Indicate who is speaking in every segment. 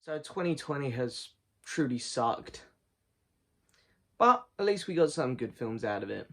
Speaker 1: So 2020 has truly sucked, but at least we got some good films out of it.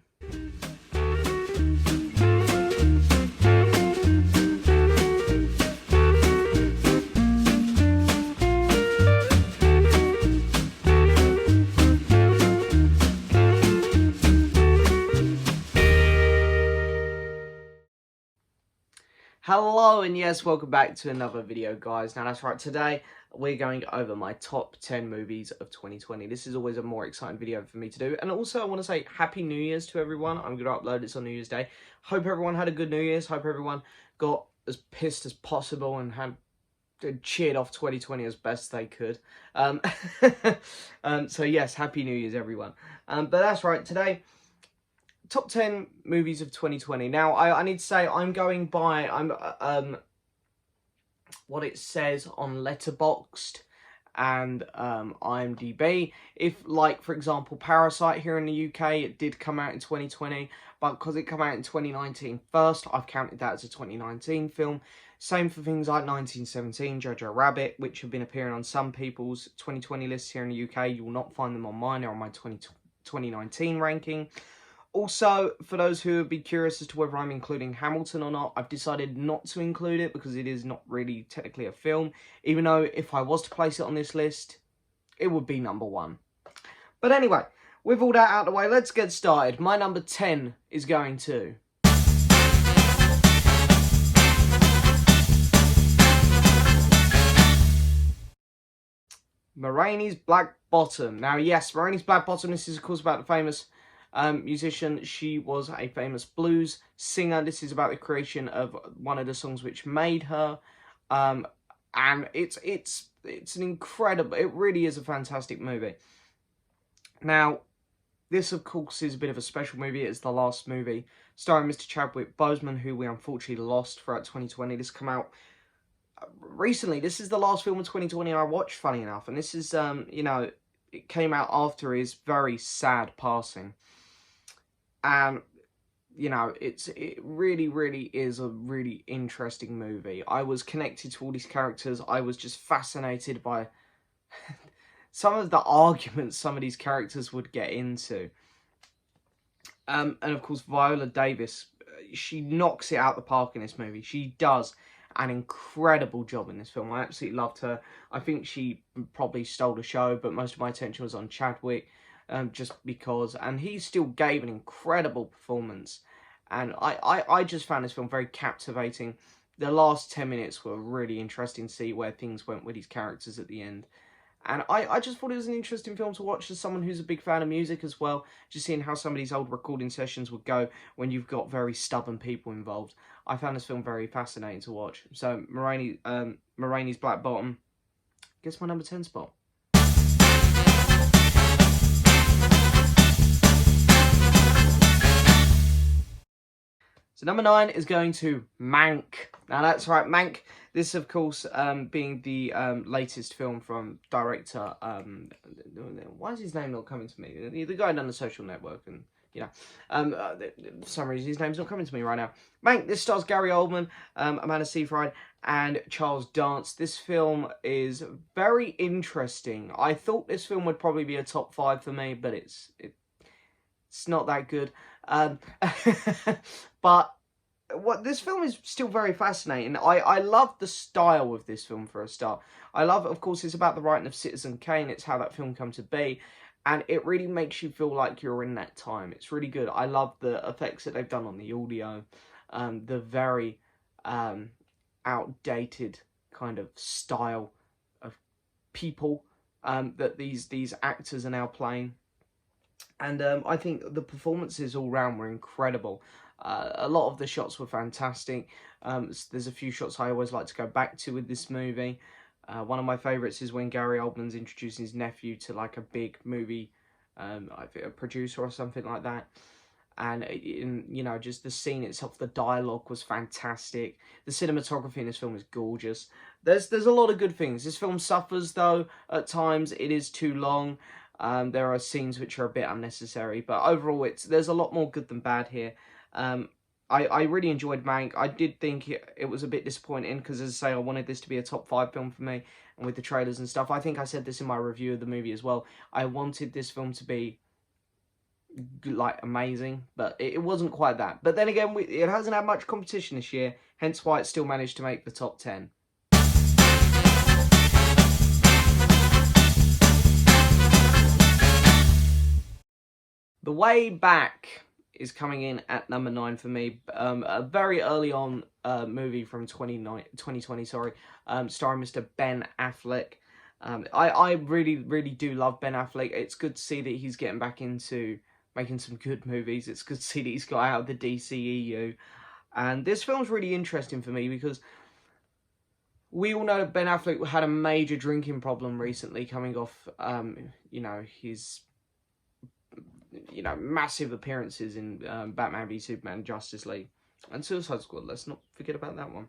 Speaker 1: Hello and yes, welcome back to another video, guys. Now that's right, today we're going over my top 10 movies of 2020. This is always a more exciting video for me to do, and also I want to say Happy New Year's to everyone. I'm going to upload this on New Year's Day. Hope everyone had a good New Year's. Hope everyone got as pissed as possible and had cheered off 2020 as best they could. So yes, Happy New Year's everyone. But that's right, today top 10 movies of 2020. Now, I need to say I'm going by what it says on Letterboxd and IMDb. If, like, for example, Parasite here in the UK, it did come out in 2020, but because it came out in 2019 first, I've counted that as a 2019 film. Same for things like 1917, Jojo Rabbit, which have been appearing on some people's 2020 lists here in the UK. You will not find them on mine. They're on my 2019 ranking. Also, for those who would be curious as to whether I'm including Hamilton or not, I've decided not to include it because it is not really technically a film, even though if I was to place it on this list, it would be number 1. But anyway, with all that out of the way, let's get started. My number 10 is going to... Ma Rainey's Black Bottom. Now, yes, Ma Rainey's Black Bottom, this is of course about the famous musician. She was a famous blues singer. This is about the creation of one of the songs which made her, and it's an incredible, it really is a fantastic movie. Now, this of course is a bit of a special movie. It's the last movie starring Mr. Chadwick Boseman, who we unfortunately lost throughout 2020. This came out recently. This is the last film of 2020 I watched, funny enough, and this is it came out after his very sad passing. And, it really is a really interesting movie. I was connected to all these characters. I was just fascinated by some of the arguments some of these characters would get into. And of course, Viola Davis, she knocks it out the park in this movie. She does an incredible job in this film. I absolutely loved her. I think she probably stole the show, but most of my attention was on Chadwick. Just because, and he still gave an incredible performance, and I just found this film very captivating. The last 10 minutes were really interesting to see where things went with his characters at the end, and I just thought it was an interesting film to watch as someone who's a big fan of music as well, just seeing how some of these old recording sessions would go when you've got very stubborn people involved. I found this film very fascinating to watch. So Ma Rainey's Black Bottom gets my number 10 spot. So number 9 is going to Mank. Now that's right, Mank. This, of course, being the latest film from director. Why is his name not coming to me? The guy done The Social Network, and for some reason his name's not coming to me right now. Mank. This stars Gary Oldman, Amanda Seyfried, and Charles Dance. This film is very interesting. I thought this film would probably be a top 5 for me, but it's not that good. But this film is still very fascinating. I love the style of this film for a start. I love, of course, it's about the writing of Citizen Kane. It's how that film came to be. And it really makes you feel like you're in that time. It's really good. I love the effects that they've done on the audio. The very outdated kind of style of people that these actors are now playing. And I think the performances all round were incredible. A lot of the shots were fantastic. There's a few shots I always like to go back to with this movie. One of my favourites is when Gary Oldman's introducing his nephew to like a big movie, I think a producer or something like that. And just the scene itself, the dialogue was fantastic. The cinematography in this film is gorgeous. There's a lot of good things. This film suffers though at times. It is too long. There are scenes which are a bit unnecessary, but overall there's a lot more good than bad here. I really enjoyed Mank. I did think it was a bit disappointing because, as I say, I wanted this to be a top 5 film for me, and with the trailers and stuff. I think I said this in my review of the movie as well. I wanted this film to be like amazing, but it wasn't quite that. But then again, it hasn't had much competition this year, hence why it still managed to make the top 10. The Way Back is coming in at number 9 for me. A very early on movie from 2020, starring Mr. Ben Affleck. I really do love Ben Affleck. It's good to see that he's getting back into making some good movies. It's good to see that he's got out of the DCEU. And this film's really interesting for me because we all know that Ben Affleck had a major drinking problem recently, coming off, his massive appearances in Batman v Superman, Justice League, and Suicide Squad. Let's not forget about that one.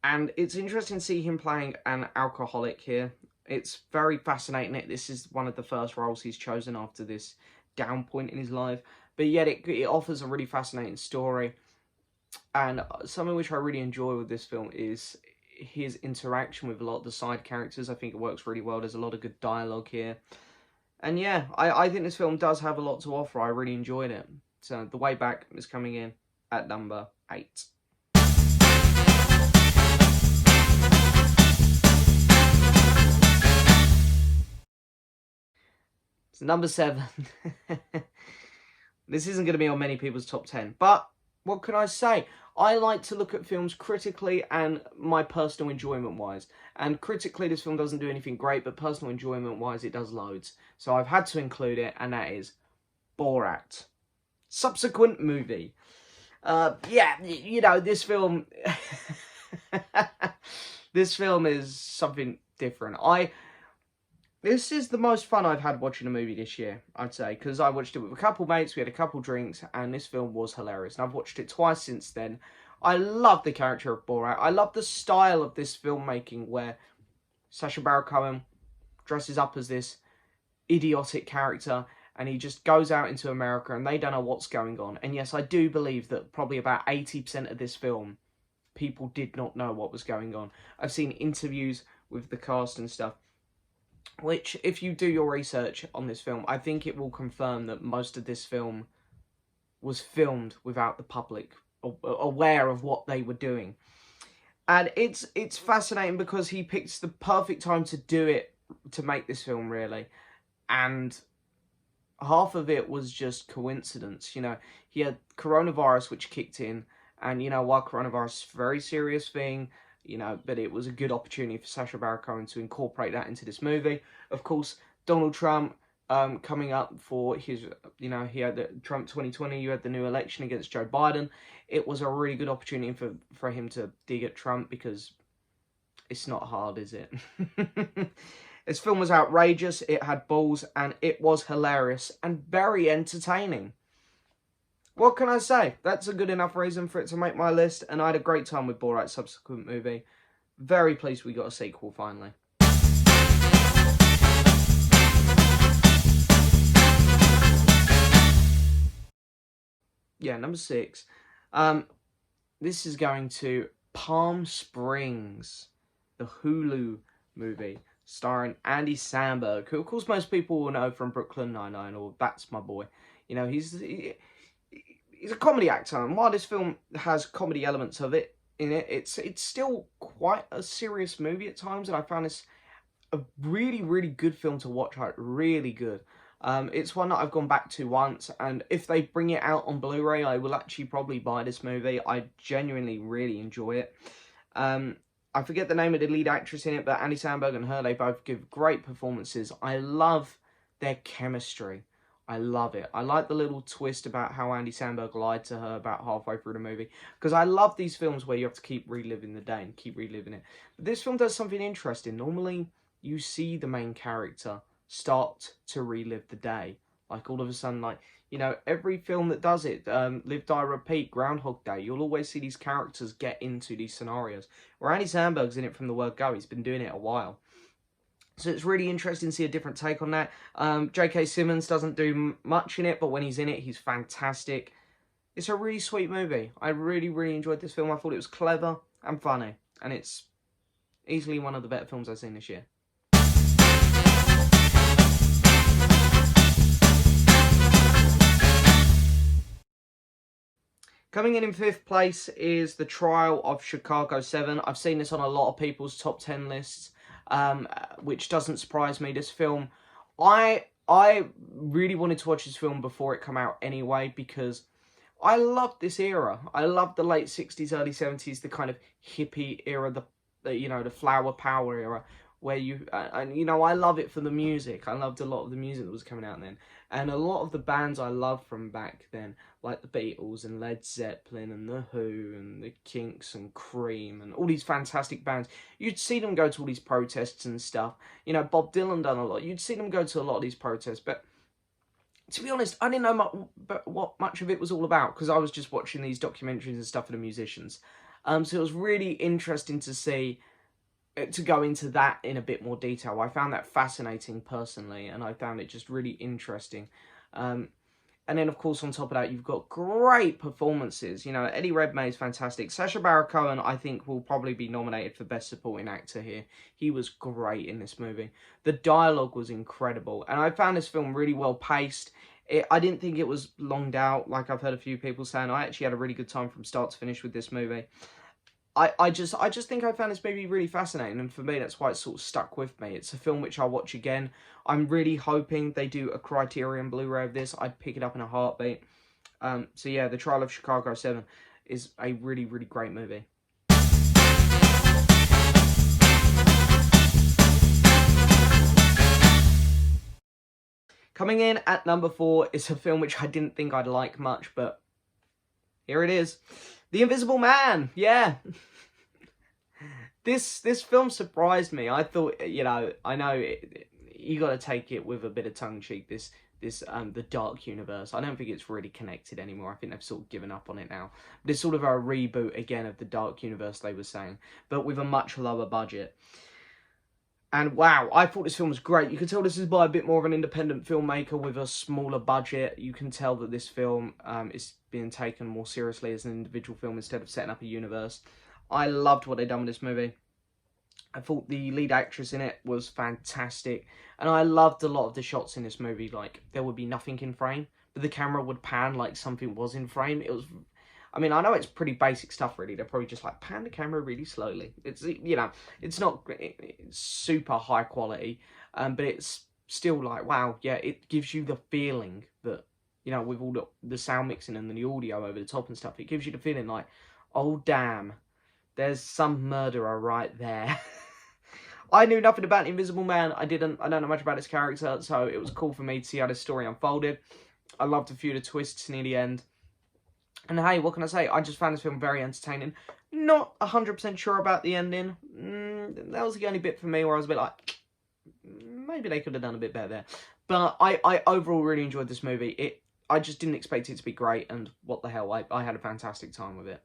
Speaker 1: And it's interesting to see him playing an alcoholic here. It's very fascinating. This is one of the first roles he's chosen after this down point in his life, but yet it offers a really fascinating story. And something which I really enjoy with this film is his interaction with a lot of the side characters. I think it works really well. There's a lot of good dialogue here. And yeah, I think this film does have a lot to offer. I really enjoyed it. So The Way Back is coming in at number 8. So number 7. This isn't going to be on many people's top 10, but what can I say? I like to look at films critically and my personal enjoyment-wise. And critically, this film doesn't do anything great, but personal enjoyment-wise, it does loads. So I've had to include it, and that is Borat. Subsequent movie. This film... this film is something different. This is the most fun I've had watching a movie this year, I'd say, because I watched it with a couple mates, we had a couple drinks, and this film was hilarious. And I've watched it twice since then. I love the character of Borat. I love the style of this filmmaking where Sacha Baron Cohen dresses up as this idiotic character, and he just goes out into America, and they don't know what's going on. And yes, I do believe that probably about 80% of this film, people did not know what was going on. I've seen interviews with the cast and stuff, which, if you do your research on this film, I think it will confirm that most of this film was filmed without the public aware of what they were doing. And it's fascinating because he picks the perfect time to do it, to make this film, really. And half of it was just coincidence. He had coronavirus, which kicked in. And, while coronavirus is a very serious thing, but it was a good opportunity for Sacha Baron Cohen to incorporate that into this movie. Of course, Donald Trump coming up for his, he had the Trump 2020, you had the new election against Joe Biden. It was a really good opportunity for him to dig at Trump, because it's not hard, is it? This film was outrageous, it had balls, and it was hilarious and very entertaining. What can I say? That's a good enough reason for it to make my list, and I had a great time with Borat's subsequent movie. Very pleased we got a sequel finally. Yeah, number 6. This is going to Palm Springs, the Hulu movie, starring Andy Samberg, who of course most people will know from Brooklyn Nine-Nine, or That's My Boy. He's a comedy actor, and while this film has comedy elements of it in it, it's still quite a serious movie at times, and I found this a really, really good film to watch. Like, really good. It's one that I've gone back to once, and if they bring it out on Blu-ray, I will actually probably buy this movie. I genuinely really enjoy it. I forget the name of the lead actress in it, but Andy Samberg and her, they both give great performances. I love their chemistry. I love it. I like the little twist about how Andy Samberg lied to her about halfway through the movie, because I love these films where you have to keep reliving the day and keep reliving it. But this film does something interesting. Normally, you see the main character start to relive the day. Like, all of a sudden, every film that does it, Live, Die, Repeat, Groundhog Day, you'll always see these characters get into these scenarios. Where Andy Samberg's in it from the word go. He's been doing it a while. So it's really interesting to see a different take on that. J.K. Simmons doesn't do much in it, but when he's in it, he's fantastic. It's a really sweet movie. I really, really enjoyed this film. I thought it was clever and funny. And it's Easily one of the better films I've seen this year. Coming in 5th place is The Trial of Chicago 7. I've seen this on a lot of people's top 10 lists, which doesn't surprise me. This film, I really wanted to watch this film before it came out anyway, because I loved this era. I loved the late 60s, early 70s, the kind of hippie era, the flower power era, where I love it for the music. I loved a lot of the music that was coming out then. And a lot of the bands I loved from back then, like the Beatles and Led Zeppelin and The Who and the Kinks and Cream and all these fantastic bands, you'd see them go to all these protests and stuff. Bob Dylan done a lot. You'd see them go to a lot of these protests, but to be honest, I didn't know what much of it was all about, because I was just watching these documentaries and stuff for the musicians. So it was really interesting to see, to go into that in a bit more detail. I found that fascinating personally, and I found it just really interesting. And then, of course, on top of that, you've got great performances. Eddie Redmayne's fantastic. Sacha Baron Cohen, I think, will probably be nominated for Best Supporting Actor here. He was great in this movie. The dialogue was incredible. And I found this film really well paced. I didn't think it was longed out, like I've heard a few people saying. I actually had a really good time from start to finish with this movie. I just think I found this movie really fascinating, and for me, that's why it sort of stuck with me. It's a film which I'll watch again. I'm really hoping they do a Criterion Blu-ray of this. I'd pick it up in a heartbeat. So yeah, The Trial of Chicago 7 is a really, really great movie. Coming in at number 4 is a film which I didn't think I'd like much, but here it is. The Invisible Man, yeah. This film surprised me. I thought, I know you got to take it with a bit of tongue-in-cheek, the Dark Universe. I don't think it's really connected anymore. I think they've sort of given up on it now. But it's sort of a reboot again of the Dark Universe, they were saying, but with a much lower budget. And wow, I thought this film was great. You can tell this is by a bit more of an independent filmmaker with a smaller budget. You can tell that this film is being taken more seriously as an individual film instead of setting up a universe. I loved what they'd done with this movie. I thought the lead actress in it was fantastic. And I loved a lot of the shots in this movie. Like, there would be nothing in frame, but the camera would pan like something was in frame. It was... I mean, I know it's pretty basic stuff, really. They're probably just like, pan the camera really slowly. It's, it's not super high quality, but it's still like, wow, yeah, it gives you the feeling that, with all the sound mixing and the audio over the top and stuff, it gives you the feeling like, oh, damn, there's some murderer right there. I knew nothing about the Invisible Man. I don't know much about his character, so it was cool for me to see how this story unfolded. I loved a few of the twists near the end. And hey, what can I say? I just found this film very entertaining. Not 100% sure about the ending. That was the only bit for me where I was a bit like, maybe they could have done a bit better there. But I overall really enjoyed this movie. I just didn't expect it to be great, and what the hell, I had a fantastic time with it.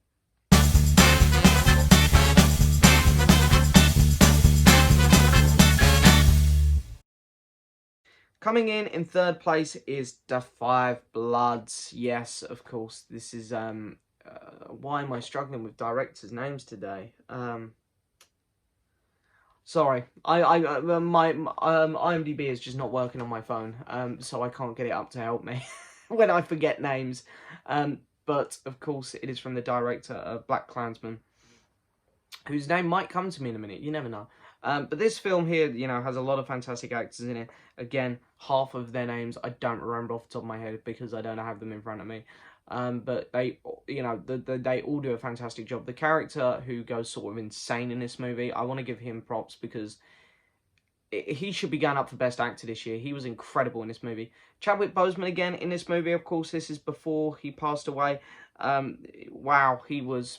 Speaker 1: Coming in 3rd place is Da 5 Bloods. Yes, of course, this is, why am I struggling with directors' names today? Sorry, my IMDb is just not working on my phone, so I can't get it up to help me when I forget names. But, of course, it is from the director of BlacKkKlansman, whose name might come to me in a minute, you never know. But this film here, has a lot of fantastic actors in it. Again, half of their names I don't remember off the top of my head because I don't have them in front of me. But they, they all do a fantastic job. The character who goes sort of insane in this movie, I want to give him props because he should be going up for Best Actor this year. He was incredible in this movie. Chadwick Boseman again in this movie. Of course, this is before he passed away. Wow, he was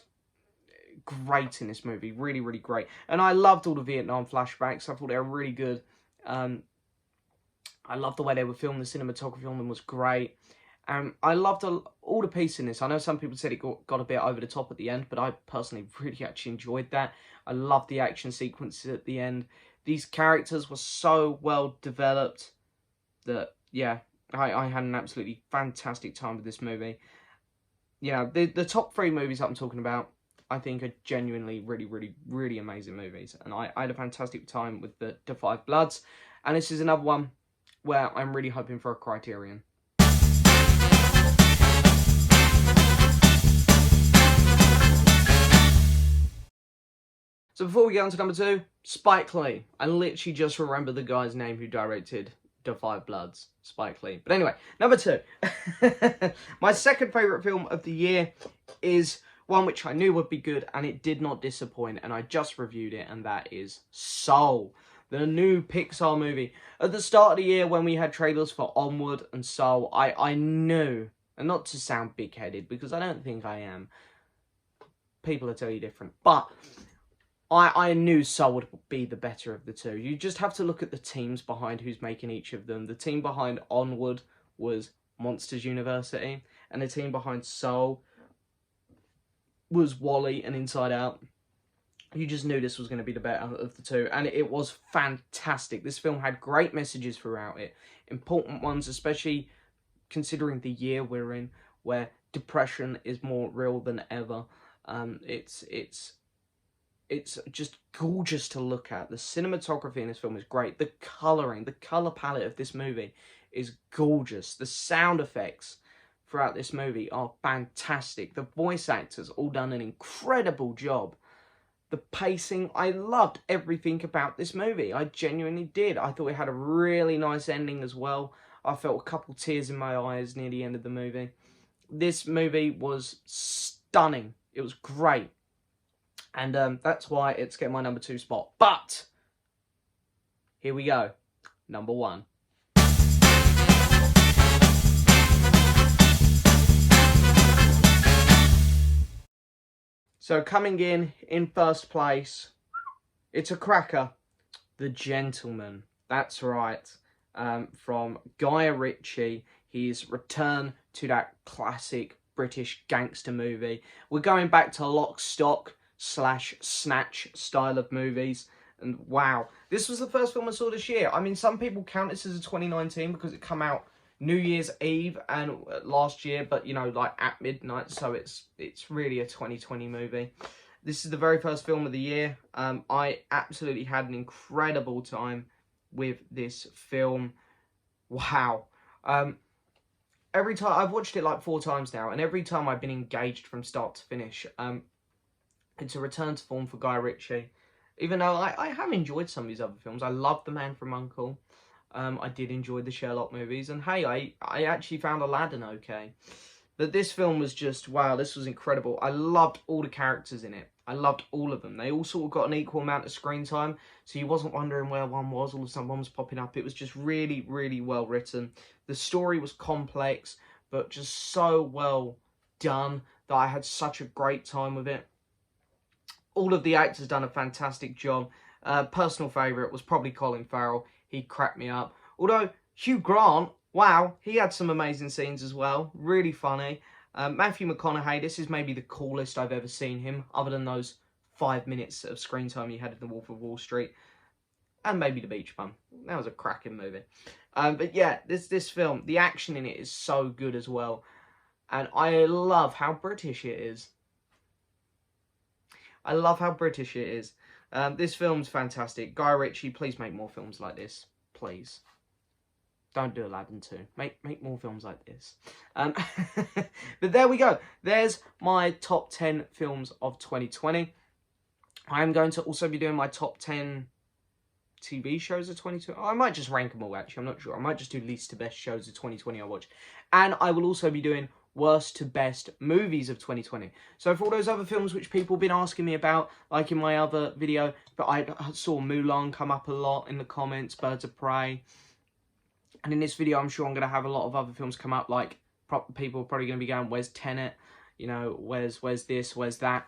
Speaker 1: great in this movie. Really, really great. And I loved all the Vietnam flashbacks. I thought they were really good. I loved the way they were filmed. The cinematography on them was great. I loved all the pieces in this. I know some people said it got a bit over the top at the end, but I personally really actually enjoyed that. I loved the action sequences at the end. These characters were so well developed that, yeah, I had an absolutely fantastic time with this movie. The top 3 movies that I'm talking about, I think are genuinely really, really, really amazing movies. And I had a fantastic time with the Five Bloods. And this is another one where I'm really hoping for a Criterion. So before we get on to number 2, Spike Lee. I literally just remember the guy's name who directed The Five Bloods, Spike Lee. But anyway, number 2. My second favourite film of the year is one which I knew would be good, and it did not disappoint, and I just reviewed it, and that is Soul, the new Pixar movie. At the start of the year, when we had trailers for Onward and Soul, I knew, and not to sound big-headed, because I don't think I am, people will tell you different, but I knew Soul would be the better of the two. You just have to look at the teams behind who's making each of them. The team behind Onward was Monsters University, and the team behind Soul was Wall-E and Inside Out. You just knew this was going to be the better of the two, and it was fantastic. This film had great messages throughout it, important ones, especially considering the year we're in, where depression is more real than ever. It's just gorgeous to look at. The cinematography in this film is great. The colouring, the colour palette of this movie is gorgeous. The sound effects throughout this movie are fantastic. The voice actors all done an incredible job. The pacing, I loved everything about this movie. I genuinely did. I thought it had a really nice ending as well. I felt a couple tears in my eyes near the end of the movie. This movie was stunning. It was great. And that's why it's getting my number 2 spot. But here we go. Number 1. So coming in first place, it's a cracker. The Gentleman. That's right. From Guy Ritchie. His return to that classic British gangster movie. We're going back to Lock, Stock / Snatch style of movies, and wow, this was the first film I saw this year. I mean, some people count this as a 2019 because it came out New Year's Eve and last year, but you know, like at midnight, so it's really a 2020 movie. This is the very first film of the year. I absolutely had an incredible time with this film. Wow. Every time I've watched it like 4 times now, and every time I've been engaged from start to finish. It's a return to form for Guy Ritchie. Even though I have enjoyed some of his other films. I love The Man from U.N.C.L.E. I did enjoy the Sherlock movies. And hey, I actually found Aladdin okay. But this film was just, wow, this was incredible. I loved all the characters in it. I loved all of them. They all sort of got an equal amount of screen time. So you wasn't wondering where one was. All of a sudden one was popping up. It was just really, really well written. The story was complex, but just so well done that I had such a great time with it. All of the actors done a fantastic job. Personal favourite was probably Colin Farrell. He cracked me up. Although Hugh Grant, wow, he had some amazing scenes as well. Really funny. Matthew McConaughey, this is maybe the coolest I've ever seen him, other than those 5 minutes of screen time he had in The Wolf of Wall Street. And maybe The Beach Bum. That was a cracking movie. But yeah, this film, the action in it is so good as well. And I love how British it is. I love how British it is. This film's fantastic. Guy Ritchie, please make more films like this. Please. Don't do Aladdin 2. Make more films like this. But there we go. There's my top 10 films of 2020. I'm going to also be doing my top 10 TV shows of 2020. I might just rank them all, actually. I'm not sure. I might just do least to best shows of 2020 I watched. And I will also be doing worst to best movies of 2020. So for all those other films which people have been asking me about, like in my other video, but I saw Mulan come up a lot in the comments, Birds of Prey. And in this video, I'm sure I'm going to have a lot of other films come up, like people are probably going to be going, where's Tenet? You know, where's this, where's that?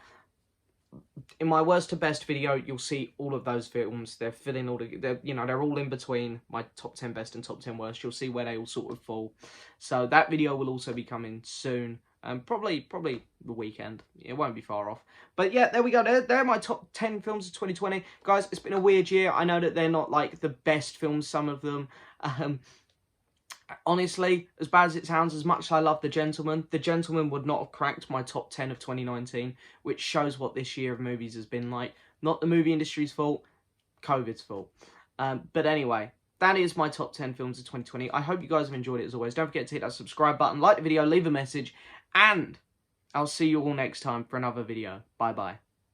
Speaker 1: In my worst to best video, you'll see all of those films. They're filling all they're all in between my top 10 best and top 10 worst. You'll see where they all sort of fall. So that video will also be coming soon. Probably the weekend. It won't be far off. But yeah, there we go. They're my top 10 films of 2020. Guys, it's been a weird year. I know that they're not like the best films, some of them. Honestly, as bad as it sounds, as much as I love The Gentleman would not have cracked my top 10 of 2019, which shows what this year of movies has been like. Not the movie industry's fault, COVID's fault. But anyway, that is my top 10 films of 2020. I hope you guys have enjoyed it as always. Don't forget to hit that subscribe button, like the video, leave a message, and I'll see you all next time for another video. Bye-bye.